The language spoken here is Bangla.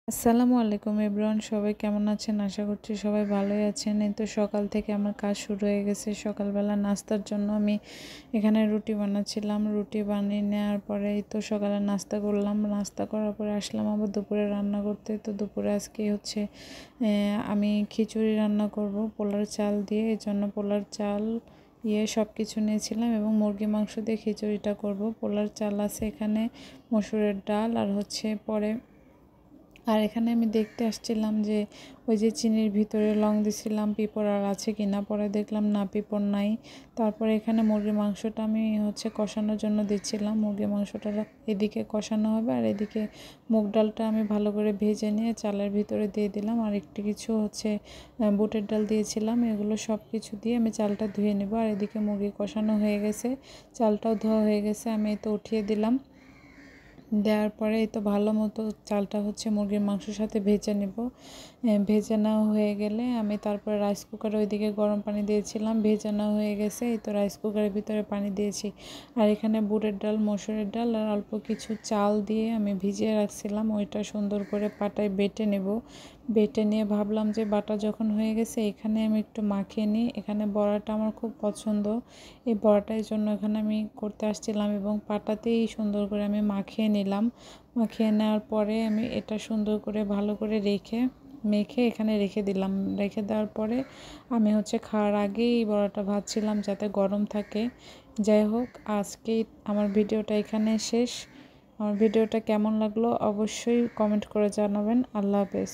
আসসালামু আলাইকুম এভরিওয়ান, সবাই কেমন আছেন? আশা করছি সবাই ভালোই আছেন। এই তো সকাল থেকে আমার কাজ শুরু হয়ে গেছে। সকালবেলা নাস্তার জন্য আমি এখানে রুটি বানাচ্ছিলাম। রুটি বানিয়ে নেওয়ার পরে এই তো সকালে নাস্তা করলাম। নাস্তা করার পরে আসলাম আবার দুপুরে রান্না করতে। তো দুপুরে আজকে হচ্ছে আমি খিচুড়ি রান্না করব পোলার চাল দিয়ে। এই জন্য পোলার চাল সব কিছু নিয়েছিলাম এবং মুরগি মাংস দিয়ে খিচুড়িটা করব। পোলার চাল আছে এখানে, মসুরের ডাল আর হচ্ছে পরে আর এখানে আমি দেখতে আসছিলাম যে ওই যে চিনির ভিতরে লং দিছিলাম পিঁপড় আর আছে কিনা, পরে দেখলাম না, পিঁপড় নাই। তারপরে এখানে মুরগির মাংসটা আমি হচ্ছে কষানোর জন্য দিচ্ছিলাম। মুরগির মাংসটা এদিকে কষানো হবে আর এদিকে মুগ ডালটা আমি ভালো করে ভেজে নিয়ে চালের ভিতরে দিয়ে দিলাম। আর একটু কিছু হচ্ছে বুটের ডাল দিয়েছিলাম। এগুলো সব কিছু দিয়ে আমি চালটা ধুয়ে নেব। আর এদিকে মুরগি কষানো হয়ে গেছে, চালটাও ধোয়া হয়ে গেছে, আমি এই তো উঠিয়ে দিলাম। দেওয়ার পরে এই তো ভালো মতো চালটা হচ্ছে মুরগির মাংসের সাথে ভেজে নেব। ভেজে নেওয়া হয়ে গেলে আমি তারপরে রাইস কুকারে ওইদিকে গরম পানি দিয়েছিলাম। ভেজে নেওয়া হয়ে গেছে, এই তো রাইস কুকারের ভিতরে পানি দিয়েছি। আর এখানে বুটের ডাল, মসুরের ডাল আর অল্প কিছু চাল দিয়ে আমি ভিজিয়ে রাখছিলাম। ওইটা সুন্দর করে পাটায় বেটে নেব। বেটে নিয়ে ভাবলাম যে বাটা যখন হয়ে গেছে এখানে আমি একটু মাখিয়ে নিই। এখানে বড়াটা আমার খুব পছন্দ, এই বড়াটার জন্য এখানে আমি করতে আসছিলাম এবং পাটাতেই সুন্দর করে আমি মাখিয়ে নিলাম। মাখিয়ে নেওয়ার পরে আমি এটা সুন্দর করে ভালো করে মেখে এখানে রেখে দিলাম। রেখে দেওয়ার পরে আমি হচ্ছে খাওয়ার আগেই এই বড়াটা ভাজছিলাম যাতে গরম থাকে। যাই হোক, আজকেই আমার ভিডিওটা এখানে শেষ। আমার ভিডিওটা কেমন লাগলো অবশ্যই কমেন্ট করে জানাবেন। আল্লাহ হাফেজ।